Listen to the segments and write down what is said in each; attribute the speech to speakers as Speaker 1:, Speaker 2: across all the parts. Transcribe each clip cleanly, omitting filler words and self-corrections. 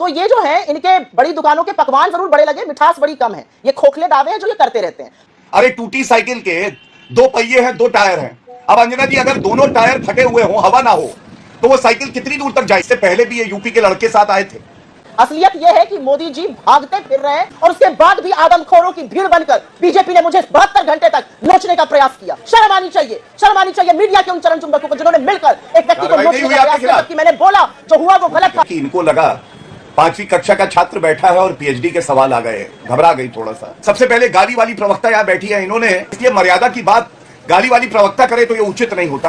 Speaker 1: तो ये जो है इनके बड़ी दुकानों के पकवान जरूर बड़े लगे, मिठास बड़ी कम है। ये खोखले दावे हैं जो ये करते रहते हैं।
Speaker 2: अरे टूटी साइकिल के दो पहिए हैं, दो टायर हैं। अब अंजना जी अगर दोनों टायर फटे हुए हो, हवा ना हो, तो वो साइकिल कितनी दूर तक जाए? इससे पहले भी ये यूपी के लड़के साथ आए थे।
Speaker 1: असलियत यह है कि मोदी जी भागते फिर रहे हैं और उसके बाद भी आदमखोरों की भीड़ बनकर बीजेपी ने मुझे 72 घंटे तक नोचने का प्रयास किया। शर्म आनी चाहिए मीडिया के उन चरण चुंबकों को जिन्होंने मिलकर एक व्यक्ति को नोचने का प्रयास किया, जबकि मैंने बोला जो हुआ वो गलत था।
Speaker 2: इनको लगा 5वीं कक्षा का छात्र बैठा है और पीएचडी के सवाल आ गए, घबरा गई थोड़ा सा। सबसे पहले गाली वाली प्रवक्ता यहाँ बैठी है, इन्होंने इसलिए मर्यादा की बात गाली वाली प्रवक्ता करे तो ये उचित नहीं होता।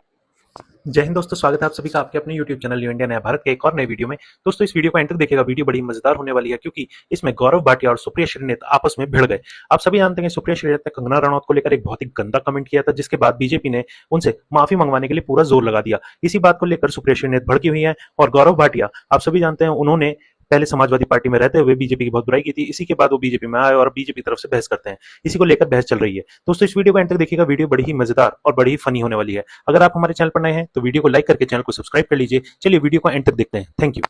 Speaker 3: जय हिंद दोस्तों, स्वागत है आप सभी का आपके अपने YouTube चैनल न्यू इंडिया नया भारत के एक और नए वीडियो में। दोस्तों इस वीडियो को एंड तक देखिएगा, वीडियो बड़ी मजेदार होने वाली है क्योंकि इसमें गौरव भाटिया और सुप्रिया श्रीनेत आपस में भिड़ गए। आप सभी जानते हैं सुप्रिया श्रीनेत ने कंगना रनौत को लेकर एक बहुत ही गंदा कमेंट किया था, जिसके बाद बीजेपी ने उनसे माफी मंगवाने के लिए पूरा जोर लगा दिया। इसी बात को लेकर सुप्रिया श्रीनेत भड़की हुई है और गौरव भाटिया आप सभी जानते हैं उन्होंने पहले समाजवादी पार्टी में रहते हुए बीजेपी की बहुत बुराई की थी। इसी के बाद वो बीजेपी में आए और बीजेपी तरफ से बहस करते हैं। इसी को लेकर बहस चल रही है। दोस्तों इस वीडियो को एंड तक देखिएगा, वीडियो बड़ी ही मजेदार और बड़ी ही फनी होने वाली है। अगर आप हमारे चैनल पर नए हैं तो वीडियो को लाइक करके चैनल को सब्सक्राइब कर लीजिए। चलिए वीडियो को एंड तक देखते हैं। Thank you.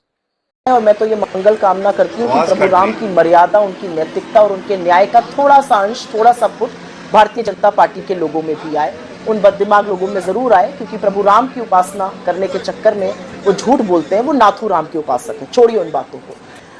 Speaker 1: और मैं तो ये मंगल कामना करती हूँ कि प्रभु राम की मर्यादा, उनकी नैतिकता और उनके न्याय का थोड़ा सा अंश, थोड़ा सा फुट भारतीय जनता पार्टी के लोगों में भी आए, उन बददिमाग लोगों में जरूर आए, क्योंकि प्रभु राम की उपासना करने के चक्कर में वो झूठ बोलते हैं, वो नाथू राम के उपासक हैं। छोड़िए उन बातों को।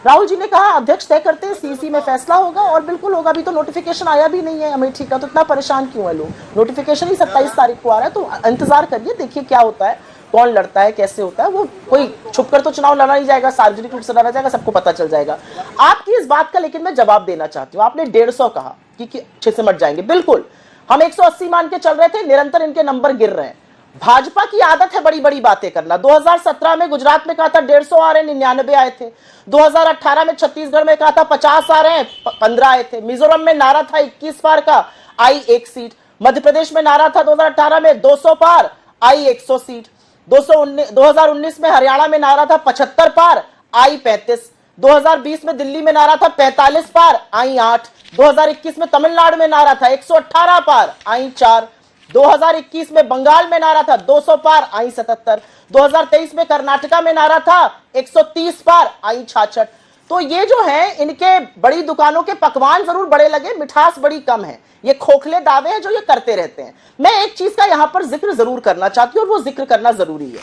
Speaker 1: राहुल जी ने कहा अध्यक्ष तय करते हैं, सीसी में फैसला होगा, और बिल्कुल होगा। अभी तो नोटिफिकेशन आया भी नहीं है अमेठी का, तो इतना परेशान क्यों है लोग? नोटिफिकेशन ही 27 तारीख को आ रहा है, तो इंतजार करिए, देखिए क्या होता है, कौन लड़ता है, कैसे होता है। वो कोई छुपकर तो चुनाव लड़ा नहीं जाएगा, सार्वजनिक रूप से लड़ा जाएगा, सबको पता चल जाएगा। आपकी इस बात का लेकिन मैं जवाब देना चाहती हूँ। आपने 150 कहा कि अच्छे से मट जाएंगे, बिल्कुल हम 180 मान के चल रहे थे, निरंतर इनके नंबर गिर रहे हैं। भाजपा की आदत है बड़ी बड़ी बातें करना। 2017 में गुजरात में कहा था 150 आ रहे हैं, 99 आए थे। 2018 में छत्तीसगढ़ में कहा था 50 आ रहे हैं, 15 आए थे। मिजोरम में नारा था 21 पार का, आई 1 सीट। मध्य प्रदेश में नारा था 2018 में 200 पार, आई 100 सीट। 2019 में हरियाणा में नारा था 75 पार, आई 35। 2020 में दिल्ली में नारा था 45 पार, आई 8। 2021 में तमिलनाडु में नारा था 118 पार, आई 4। 2021 में बंगाल में नारा था 200 पार, आई 77। 2023 में कर्नाटका में नारा था 130 पार, आई 66। तो ये जो है इनके बड़ी दुकानों के पकवान जरूर बड़े लगे, मिठास बड़ी कम है। ये खोखले दावे हैं जो ये करते रहते हैं। मैं एक चीज का यहां पर जिक्र जरूर करना चाहती हूं और वो जिक्र करना जरूरी है।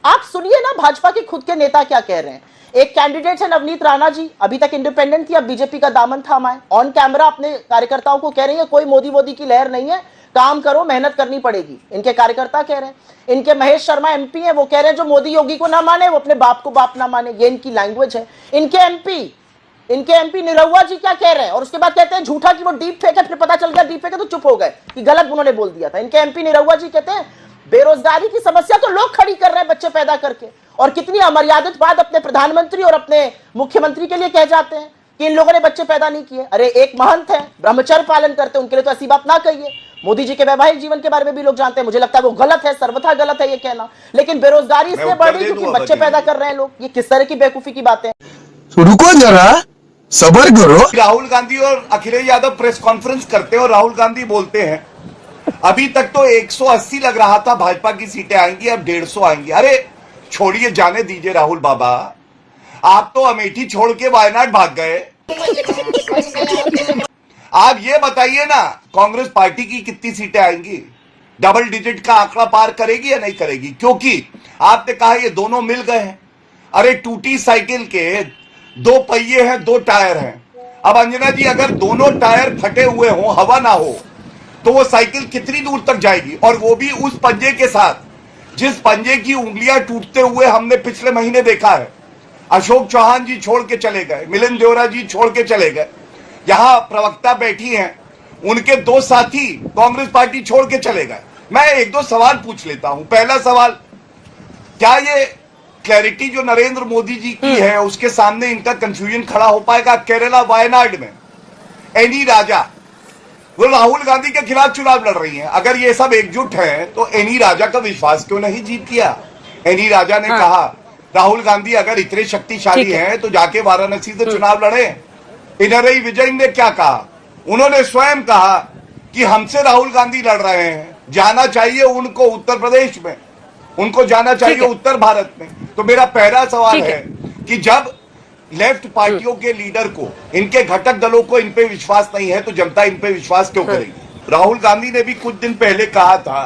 Speaker 1: आप सुनिए ना भाजपा के खुद के नेता क्या कह रहे हैं। एक कैंडिडेट है नवनीत राणा जी, अभी तक इंडिपेंडेंट थी, अब बीजेपी का दामन थामा है। ऑन कैमरा अपने कार्यकर्ताओं को कह रही है कोई मोदी की लहर नहीं है, काम करो, मेहनत करनी पड़ेगी। इनके कार्यकर्ता कह रहे हैं। इनके महेश शर्मा एमपी हैं, वो कह रहे हैं जो मोदी योगी को ना माने वो अपने बाप को बाप ना माने। ये इनकी लैंग्वेज है। इनके एमपी निरहुआ जी क्या कह रहे हैं, और उसके बाद कहते हैं झूठा कि वो डीप फेक है, फिर पता चल गया डीप फेक है तो चुप हो गए कि गलत उन्होंने बोल दिया था। इनके एमपी निरहुआ जी कहते हैं बेरोजगारी की समस्या तो लोग खड़ी कर रहे हैं बच्चे पैदा करके, और कितनी अमर्यादित बात अपने प्रधानमंत्री और अपने मुख्यमंत्री के लिए कह जाते हैं कि इन लोगों ने बच्चे पैदा नहीं किए। अरे एक महंत है, ब्रह्मचर्य पालन करते हैं, उनके लिए तो ऐसी बात ना कहिए। मोदी जी के वैवाहिक जीवन के बारे में भी लोग जानते हैं, मुझे लगता है वो गलत है, सर्वथा गलत है ये कहना। लेकिन बेरोजगारी इसलिए बढ़ रही क्योंकि बच्चे पैदा कर रहे हैं लोग। ये किस तरह की बेवकूफी की बातें हैं?
Speaker 4: रुको जरा, सबर करो।
Speaker 2: राहुल गांधी और अखिलेश यादव प्रेस कॉन्फ्रेंस करते हैं और राहुल गांधी बोलते हैं अभी तक तो 180 लग रहा था भाजपा की सीटें आएंगी, अब 150 आएंगी। अरे छोड़िए, जाने दीजिए राहुल बाबा, आप तो अमेठी छोड़ के वायनाड भाग गए। आप ये बताइए ना, कांग्रेस पार्टी की कितनी सीटें आएंगी? डबल डिजिट का आंकड़ा पार करेगी या नहीं करेगी? क्योंकि आपने कहा ये दोनों मिल गए हैं। अरे टूटी साइकिल के दो पहिए हैं, दो टायर हैं। अब अंजना जी अगर दोनों टायर फटे हुए हो, हवा ना हो, तो वो साइकिल कितनी दूर तक जाएगी? और वो भी उस पंजे के साथ जिस पंजे की उंगलियां टूटते हुए हमने पिछले महीने देखा है। अशोक चौहान जी छोड़ के चले गए, मिलिंद देवरा जी छोड़ के चले गए, यहां प्रवक्ता बैठी हैं, उनके 2 साथी कांग्रेस पार्टी छोड़ के चले गए। मैं 1-2 सवाल पूछ लेता हूं। पहला सवाल, क्या ये क्लैरिटी जो नरेंद्र मोदी जी की है उसके सामने इनका कंफ्यूजन खड़ा हो पाएगा? केरला वायनाड में एनी राजा वो राहुल गांधी के खिलाफ चुनाव लड़ रही हैं। अगर ये सब एकजुट हैं तो एनी राजा का विश्वास क्यों नहीं जीत किया? एनी राजा ने कहा राहुल गांधी अगर इतने शक्तिशाली हैं तो जाके वाराणसी से चुनाव लड़े। पिनरई विजयन ने क्या कहा? उन्होंने स्वयं कहा कि हमसे राहुल गांधी लड़ रहे हैं, जाना चाहिए उनको उत्तर प्रदेश में, उनको जाना चाहिए उत्तर भारत में। तो मेरा पहला सवाल है कि जब लेफ्ट पार्टियों के लीडर को, इनके घटक दलों को इन पे विश्वास नहीं है, तो जनता इन पे विश्वास क्यों करेगी? राहुल गांधी ने भी कुछ दिन पहले कहा था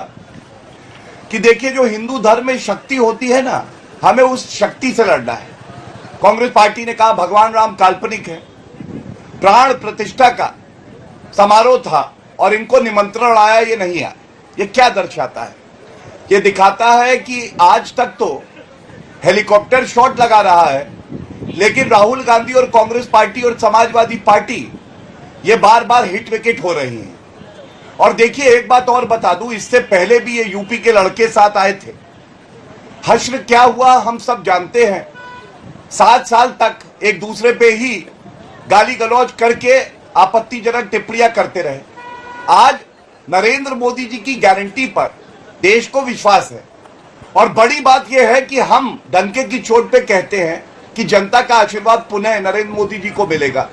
Speaker 2: कि देखिए, जो हिंदू धर्म में शक्ति होती है ना, हमें उस शक्ति से लड़ना है। कांग्रेस पार्टी ने कहा भगवान राम काल्पनिक है, प्राण प्रतिष्ठा का समारोह था और इनको निमंत्रण आया, ये नहीं आया। ये क्या दर्शाता है? ये दिखाता है कि आज तक तो हेलीकॉप्टर शॉट लगा रहा है, लेकिन राहुल गांधी और कांग्रेस पार्टी और समाजवादी पार्टी ये बार बार हिट विकेट हो रही हैं। और देखिए, एक बात और बता दूं, इससे पहले भी ये यूपी के लड़के साथ आए थे। हश्र क्या हुआ हम सब जानते हैं। 7 साल तक एक दूसरे पे ही गाली गलौज करके आपत्तिजनक टिप्पणियां करते रहे। आज नरेंद्र मोदी जी की गारंटी पर देश को विश्वास है, और बड़ी बात यह है कि हम डंके की चोट पे कहते हैं कि जनता का आशीर्वाद पुनः नरेंद्र मोदी जी को मिलेगा।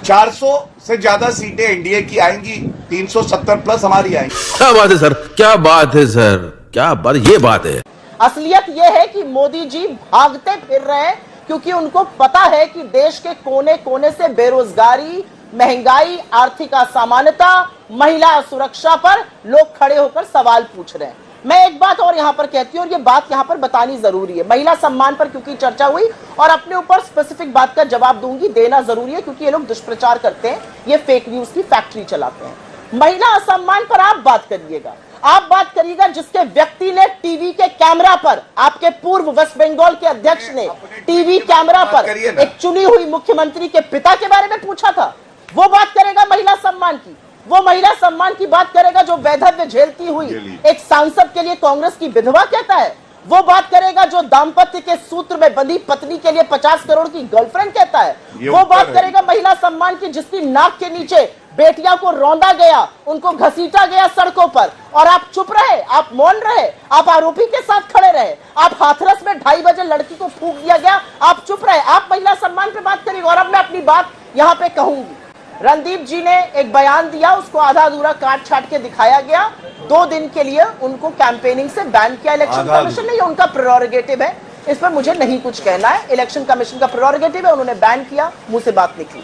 Speaker 2: 400 से ज्यादा सीटें एनडीए की आएंगी, 370 प्लस हमारी आएंगी।
Speaker 5: क्या बात है सर, क्या बात है सर, क्या बात, ये बात है।
Speaker 1: असलियत यह है कि मोदी जी भागते फिर रहे हैं, क्योंकि उनको पता है कि देश के कोने कोने से बेरोजगारी, महंगाई, आर्थिक असामान्यता, महिला सुरक्षा पर लोग खड़े होकर सवाल पूछ रहे हैं। मैं एक बात और यहां पर कहती हूं, और ये बात यहां पर बतानी जरूरी है। महिला सम्मान पर क्योंकि चर्चा हुई, और अपने ऊपर स्पेसिफिक बात का जवाब दूंगी, देना जरूरी है, क्योंकि ये लोग दुष्प्रचार करते हैं, ये फेक न्यूज की फैक्ट्री चलाते हैं। महिला सम्मान पर आप बात करिएगा, आप बात करिएगा जिसके व्यक्ति ने टीवी के कैमरा पर, आपके पूर्व वेस्ट बंगाल के अध्यक्ष ने टीवी कैमरा पर एक चुनी हुई मुख्यमंत्री के पिता के बारे में पूछा था, वो बात करेगा महिला सम्मान की। वो महिला सम्मान की बात करेगा जो वैधव्य झेलती हुई एक सांसद के लिए कांग्रेस की विधवा कहता है। वो बात करेगा जो दाम्पत्य के सूत्र में बंधी पत्नी के लिए 50 करोड़ की गर्लफ्रेंड कहता है। वो बात करेगा महिला सम्मान की जिसकी नाक के नीचे बेटियां को रौंदा गया, उनको घसीटा गया सड़कों पर, और आप चुप रहे, आप मौन रहे, आप आरोपी के साथ खड़े रहे। आप हाथरस में 2:30 बजे लड़की को फूंक दिया गया, आप चुप रहे। आप महिला सम्मान पे बात करेंगे। और अब मैं अपनी बात यहां पे कहूंगी, रणदीप जी ने एक बयान दिया, उसको आधा अधूरा काट छाट के दिखाया गया। 2 दिन के लिए उनको कैंपेनिंग से बैन किया इलेक्शन कमीशन ने, ये उनका प्रेरोगेटिव है, इस पर मुझे नहीं कुछ कहना है। इलेक्शन कमीशन का प्रेरोगेटिव है, उन्होंने बैन किया, मुंह से बात निकली।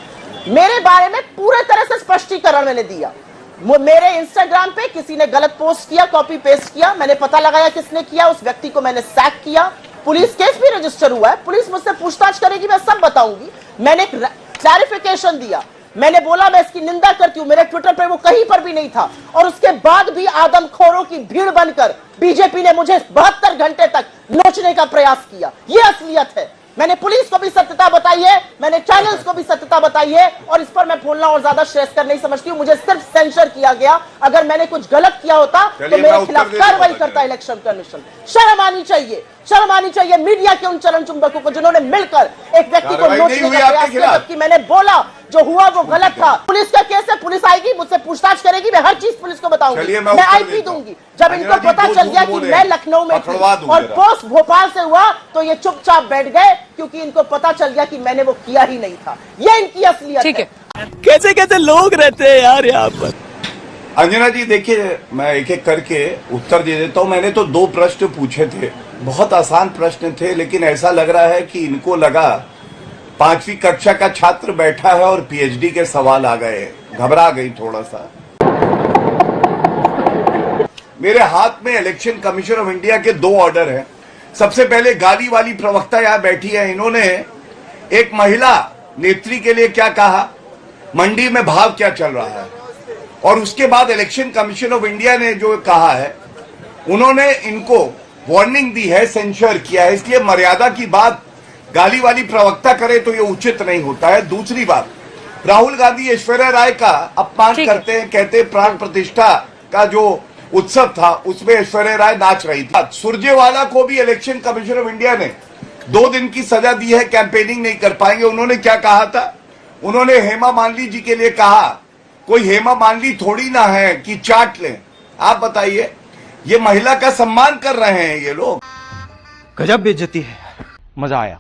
Speaker 1: मेरे बारे में पूरे तरह से स्पष्टीकरण मैंने दिया। मेरे इंस्टाग्राम पे किसी ने गलत पोस्ट किया, कॉपी पेस्ट किया, मैंने पता लगाया किसने किया, उस व्यक्ति को मैंने सैक किया, पुलिस केस भी रजिस्टर हुआ है, पुलिस मुझसे पूछताछ करेगी, मैं सब बताऊंगी। मैंने क्लैरिफिकेशन दिया, मैंने बोला मैं इसकी निंदा करती हूं, मेरे ट्विटर पे वो कहीं पर भी नहीं था, और उसके बाद भी आदमखोरों की भीड़ बनकर बीजेपी ने मुझे 72 घंटे तक नोचने का प्रयास किया। ये असलियत है। मैंने पुलिस को भी सत्यता बताई है, मैंने चैनल्स को भी सत्यता बताई है, और इस पर मैं बोलना और ज्यादा श्रेयस्कर नहीं समझती हूं। मुझे सिर्फ सेंसर किया गया। अगर मैंने कुछ गलत किया होता तो मेरे खिलाफ कार्रवाई करता इलेक्शन कमीशन। शर्म आनी चाहिए, शर्म आनी चाहिए मीडिया के उन चरण चुंबकों को जिन्होंने मिलकर एक व्यक्ति को नोचने का प्रयास किया, जबकि मैंने बोला जो हुआ वो गलत था। पुलिस का केस है, पुलिस आएगी, मुझसे पूछताछ करेगी, मैं हर चीज पुलिस को बताऊंगी, मैं आईपी दूंगी। जब इनको पता चल गया कि मैं लखनऊ में थी और पोस्ट भोपाल से हुआ, तो ये चुपचाप बैठ गए, क्योंकि इनको पता चल गया कि मैंने वो किया ही नहीं था। ये इनकी असलियत है।
Speaker 6: कैसे कैसे लोग रहते हैं यार यहाँ पर।
Speaker 2: अंजना जी, देखिए, मैं एक एक करके उत्तर दे देता हूं। मैंने तो 2 प्रश्न पूछे थे, बहुत आसान प्रश्न थे, लेकिन ऐसा लग रहा है कि इनको लगा 5वीं कक्षा का छात्र बैठा है और पीएचडी के सवाल आ गए, घबरा गई थोड़ा सा। मेरे हाथ में इलेक्शन कमीशन ऑफ इंडिया के 2 ऑर्डर हैं। सबसे पहले गाली वाली प्रवक्ता यहां बैठी है, इन्होंने एक महिला नेत्री के लिए क्या कहा, मंडी में भाव क्या चल रहा है, और उसके बाद इलेक्शन कमीशन ऑफ इंडिया ने जो कहा है, उन्होंने इनको वार्निंग दी है, सेंसर किया है। इसलिए मर्यादा की बात गाली वाली प्रवक्ता करे तो ये उचित नहीं होता है। दूसरी बात, राहुल गांधी ऐश्वर्या राय का अपमान करते हैं, कहते हैं प्राण प्रतिष्ठा का जो उत्सव था उसमें ऐश्वर्या राय नाच रही थी। सुरजेवाला को भी इलेक्शन कमीशन ऑफ इंडिया ने 2 दिन की सजा दी है, कैंपेनिंग नहीं कर पाएंगे। उन्होंने क्या कहा था, उन्होंने हेमा मालिनी जी के लिए कहा, कोई हेमा मालिनी थोड़ी ना है कि चाट लें। आप बताइए, ये महिला का सम्मान कर रहे हैं ये लोग।
Speaker 6: गजब बेइज्जती है, मजा आया।